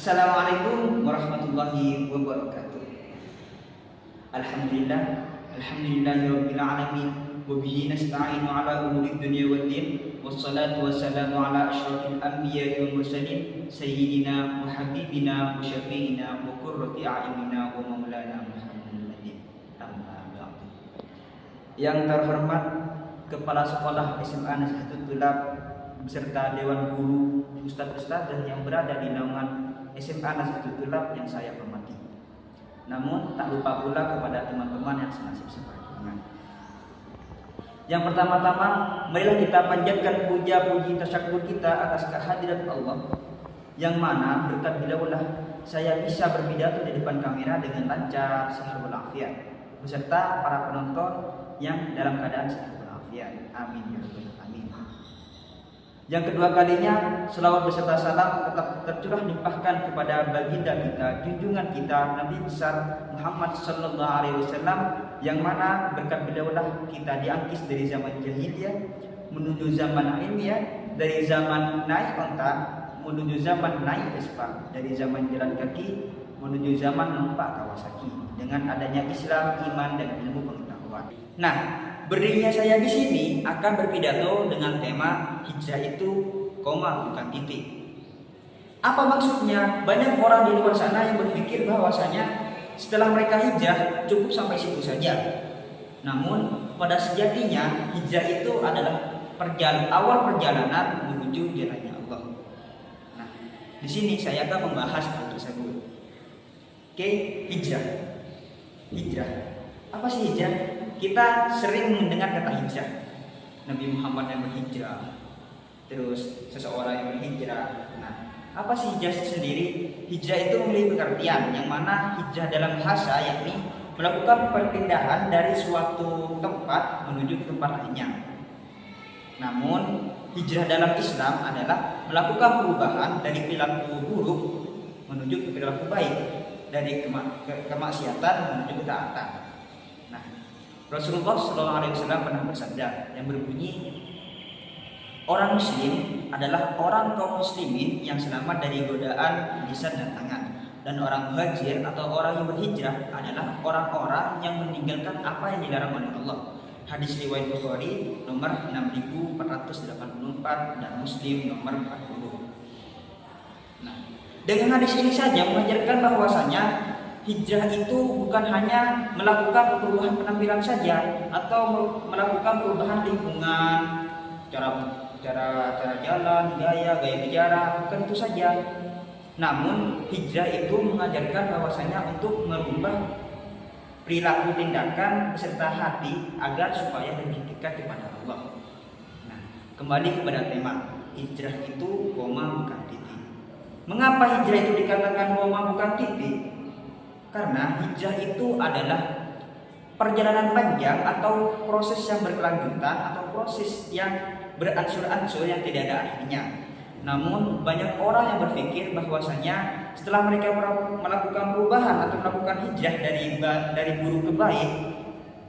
Assalamualaikum warahmatullahi wabarakatuh. Alhamdulillah, alhamdulillahirabbil alamin, wa bihi nasta'inu ala umuri dunya waddin, wassalatu wassalamu ala asyrafil anbiya'i wal mursalin, sayyidina wa habibina wa syafi'ina wa qurrati a'yunina wa maulana Muhammadin. Amma ba'du. Yang terhormat Kepala Sekolah SMA Nahdlatul Tulab beserta Dewan Guru, Ustadz-Ustadzah yang berada di naungan SMA Nahdlatul Tulab yang saya hormati. Namun tak lupa pula kepada teman-teman yang senasib seperti. Yang pertama-tama, marilah kita panjatkan puja-puji tasyakur kita atas kehadirat Allah, yang mana berkat beliaulah saya bisa berpidato di depan kamera dengan lancar, sehat walafiat, beserta para penonton yang dalam keadaan sehat walafiat. Amin ya rabbal alamin. Yang kedua kalinya, selawat beserta salam tetap tercurah limpahkan kepada baginda kita, junjungan kita, Nabi besar Muhammad sallallahu alaihi wasallam, yang mana berkat beliaulah kita diangkis dari zaman jahiliyah menuju zaman ilmiah, dari zaman naik onta menuju zaman naik Vespa, dari zaman jalan kaki menuju zaman numpak Kawasaki, dengan adanya Islam, iman dan ilmu pengetahuan. Nah, berdirinya saya di sini akan berpidato dengan tema hijrah itu koma bukan titik. Apa maksudnya? Banyak orang di luar sana yang berpikir bahwasanya setelah mereka hijrah cukup sampai situ saja. Namun pada sejatinya hijrah itu adalah awal perjalanan menuju jalannya Allah. Nah, di sini saya akan membahas hal tersebut. Oke, hijrah. Hijrah. Apa sih hijrah? Kita sering mendengar kata hijrah, Nabi Muhammad yang berhijrah, terus seseorang yang berhijrah. Nah, apa sih hijrah sendiri? Hijrah itu memiliki pengertian yang mana hijrah dalam bahasa yakni melakukan perpindahan dari suatu tempat menuju ke tempat lainnya. Namun hijrah dalam Islam adalah melakukan perubahan dari perilaku buruk menuju ke perilaku baik, dari kemaksiatan menuju ke ketaatan. Rasulullah SAW pernah bersabda yang berbunyi, orang muslim adalah orang kaum muslimin yang selamat dari godaan lisan dan tangan, dan orang muhajir atau orang yang berhijrah adalah orang-orang yang meninggalkan apa yang dilarang oleh Allah. Hadis riwayat Bukhari nomor 6484 dan Muslim nomor 40. Nah, dengan hadis ini saja mengajarkan bahwasanya hijrah itu bukan hanya melakukan perubahan penampilan saja atau melakukan perubahan lingkungan, cara jalan, gaya bicara, bukan itu saja. Namun hijrah itu mengajarkan bahwasanya untuk merubah perilaku tindakan beserta hati agar supaya lebih dekat kepada Allah. Nah, kembali kepada tema hijrah itu koma bukan titik. Mengapa hijrah itu dikatakan koma bukan titik? Karena hijrah itu adalah perjalanan panjang atau proses yang berkelanjutan atau proses yang beransur-ansur yang tidak ada akhirnya. Namun banyak orang yang berpikir bahwasanya setelah mereka melakukan perubahan atau melakukan hijrah dari buruk ke baik,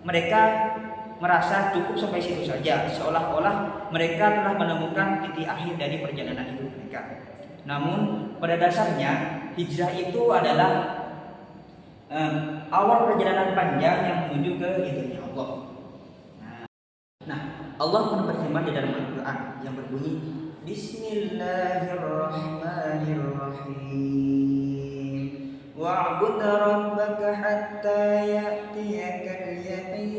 mereka merasa cukup sampai situ saja, seolah-olah mereka telah menemukan titik akhir dari perjalanan hidup mereka. Namun pada dasarnya hijrah itu adalah awal perjalanan panjang yang menuju ke ridhonya Allah. Nah, Allah pun berfirman di dalam Al-Quran yang berbunyi, Bismillahirrahmanirrahim. Wa'bud rabbaka hatta ya'tiyakal yaqin.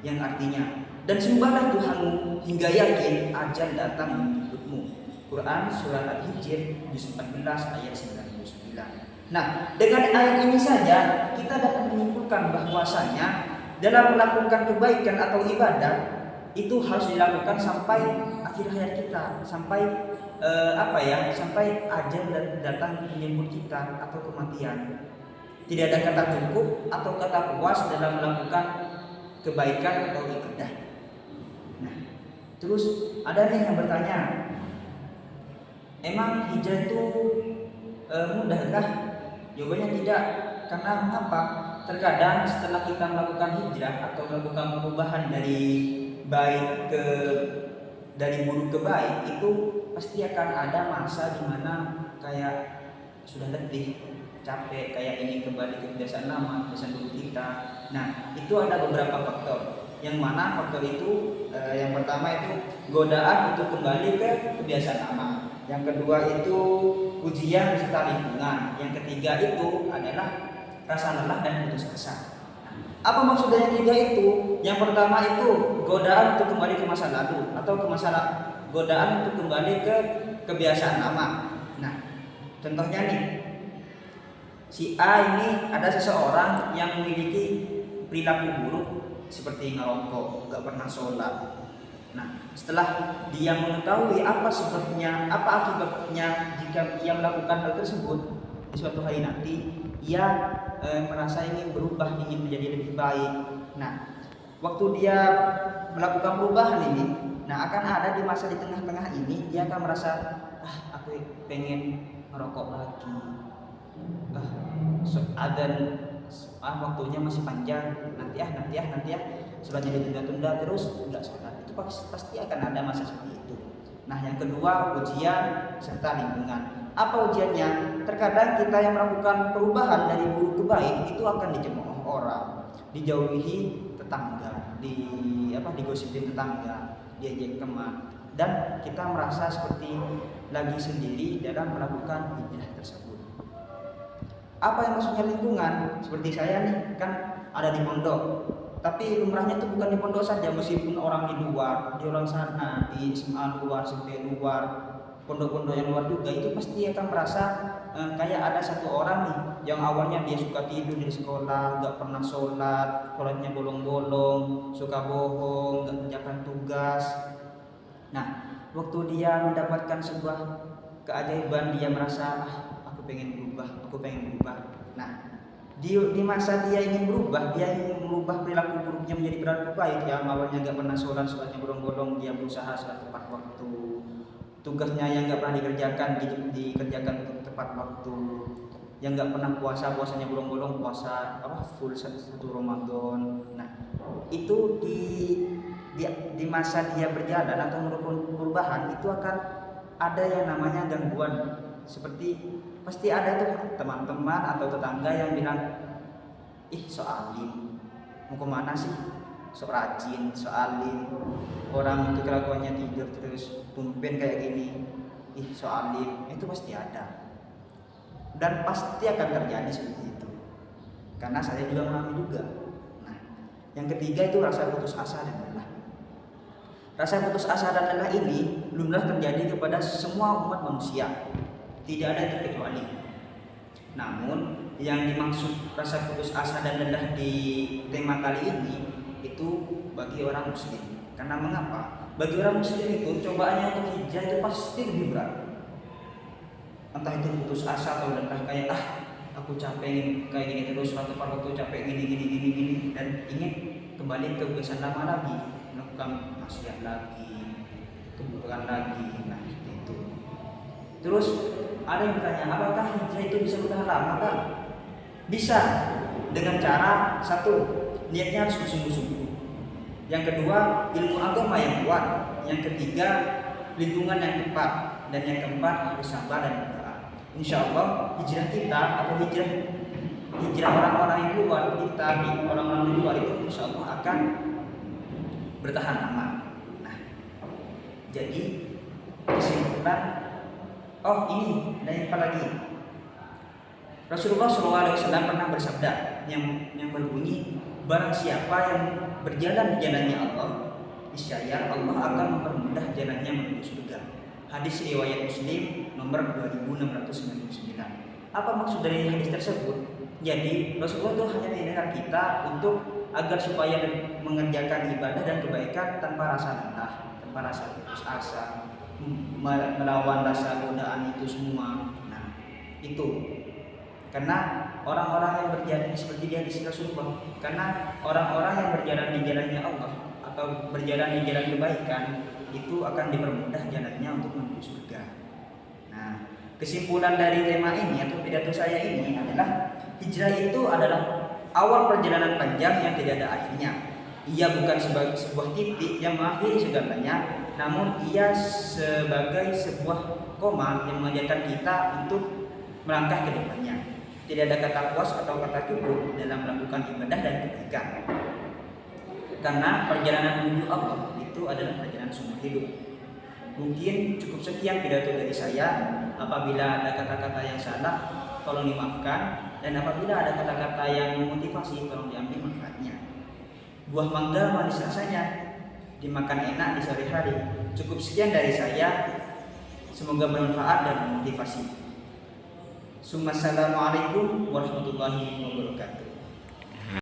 Yang artinya, dan sembahlah Tuhanmu hingga yakin ajal datang menjemputmu. Quran surat Al-Hijr juz 14 ayat 99. Nah, dengan ayat ini saja kita dapat menyimpulkan bahwasanya dalam melakukan kebaikan atau ibadah itu harus dilakukan sampai akhir hayat kita, sampai sampai ajal datang menjemput kita atau kematian. Tidak ada kata cukup atau kata puas dalam melakukan kebaikan atau ibadah. Nah, terus ada nih yang bertanya, emang hijrah itu mudahkah? Jawabannya tidak. Karena mengapa? Terkadang setelah kita melakukan hijrah atau melakukan perubahan dari buruk ke baik, itu pasti akan ada masa di mana kayak sudah letih, capek, kayak ingin kembali ke kebiasaan lama, kebiasaan dulu kita. Nah, itu ada beberapa faktor. Yang mana faktor itu yang pertama itu godaan untuk kembali ke kebiasaan lama. Yang kedua itu ujian serta lingkungan. Yang ketiga itu adalah rasa lelah dan putus asa. Apa maksud dari yang tiga itu? Yang pertama itu godaan untuk kembali ke masa lalu atau ke godaan untuk kembali ke kebiasaan lama. Nah, contohnya nih, si A ini ada seseorang yang memiliki perilaku buruk seperti ngerokok, gak pernah sholat. Nah, setelah dia mengetahui apa sebabnya, apa akibatnya jika ia melakukan hal tersebut, di suatu hari nanti ia merasa ingin berubah, ingin menjadi lebih baik. Nah, waktu dia melakukan perubahan ini, nah akan ada di masa di tengah-tengah ini dia akan merasa, aku pengen ngerokok lagi. Waktunya masih panjang, nanti sholatnya ditunda-tunda terus enggak sholat. Itu pasti akan ada masa seperti itu. Nah, yang kedua ujian serta lingkungan. Apa ujiannya? Terkadang kita yang melakukan perubahan dari buruk ke baik itu akan dicemooh orang, dijauhi tetangga, digosipin tetangga, diejek teman, dan kita merasa seperti lagi sendiri dalam melakukan hijrah tersebut. Apa yang maksudnya lingkungan? Seperti saya nih, kan ada di pondok, tapi lumrahnya itu bukan di pondok saja, meskipun orang di luar, di orang sana, di SMA luar, SMP luar, pondok-pondok yang luar juga, itu pasti akan merasa kayak ada satu orang nih yang awalnya dia suka tidur di sekolah, gak pernah sholatnya bolong-bolong, suka bohong, gak mengerjakan tugas. Nah, waktu dia mendapatkan sebuah keajaiban, dia merasa aku pengen berubah. Nah, di masa dia ingin berubah, dia ingin merubah perilaku buruknya menjadi perilaku baik. Yang awalnya gak pernah sholatnya bolong-bolong, dia berusaha sholat tepat waktu. Tugasnya yang gak pernah dikerjakan tepat waktu. Yang gak pernah puasanya bolong-bolong, puasa full satu Ramadan. Nah, itu di masa dia berjalan atau melakukan perubahan, itu akan ada yang namanya gangguan. Seperti pasti ada tuh teman-teman atau tetangga yang bilang, so alim, mau kemana sih? So rajin, so alim, orang itu kelakuannya tidur terus, tumpen kayak gini, so alim. Itu pasti ada dan pasti akan terjadi seperti itu, karena saya juga mengalami juga. Nah, yang ketiga itu rasa putus asa dan lelah. Rasa putus asa dan lelah ini lumrah terjadi kepada semua umat manusia, tidak ada yang terkecuali. Namun yang dimaksud rasa putus asa dan lelah di tema kali ini itu bagi orang muslim. Karena mengapa? Bagi orang muslim itu cobaannya untuk hijrah itu pasti lebih berat. Entah itu putus asa atau lelah, kayak aku capek kayak gini terus, atau waktu capek gini dan ingin kembali ke kebiasaan lama lagi, melakukan maksiat lagi, keburukan lagi. Nah, seperti itu. Terus ada yang bertanya, apakah hijrah itu bisa bertahan lama, Kak? Bisa, dengan cara satu, niatnya harus bersungguh-sungguh. Yang kedua, ilmu agama yang kuat. Yang ketiga, lingkungan yang tepat. Dan yang keempat, harus sabar dan berdoa. Insya Allah hijrah kita atau hijrah orang-orang yang luar kita, orang-orang di luar itu insya Allah akan bertahan lama. Nah, jadi kesimpulan, ini dan apa lagi? Rasulullah SAW pernah bersabda yang berbunyi, barang siapa yang berjalan di jalannya Allah, niscaya Allah akan mempermudah jalannya menuju surga. Hadis riwayat Muslim nomor 2699. Apa maksud dari hadis tersebut? Jadi Rasulullah itu hanya mengingatkan kita untuk agar supaya mengerjakan ibadah dan kebaikan tanpa rasa lelah, tanpa rasa putus asa, melawan rasa godaan itu semua. Nah, itu karena orang-orang yang berjalan seperti dia di Rasulullah, karena orang-orang yang berjalan di jalannya Allah atau berjalan di jalan kebaikan itu akan dipermudah jalannya untuk menuju surga. Nah, kesimpulan dari tema ini atau pidato saya ini adalah hijrah itu adalah awal perjalanan panjang yang tidak ada akhirnya. Ia bukan sebagai sebuah titik yang mengakhiri segalanya, namun ia sebagai sebuah koma yang mengajarkan kita untuk melangkah ke depannya. Tidak ada kata puas atau kata cukup dalam melakukan ibadah dan kebaikan. Karena perjalanan menuju Allah itu adalah perjalanan seumur hidup. Mungkin cukup sekian pidato dari saya. Apabila ada kata-kata yang salah, tolong dimaafkan. Dan apabila ada kata-kata yang memotivasi, tolong diambil manfaatnya. Buah mangga manis rasanya, dimakan enak di sore hari. Cukup sekian dari saya. Semoga bermanfaat dan memotivasi. Assalamualaikum warahmatullahi wabarakatuh.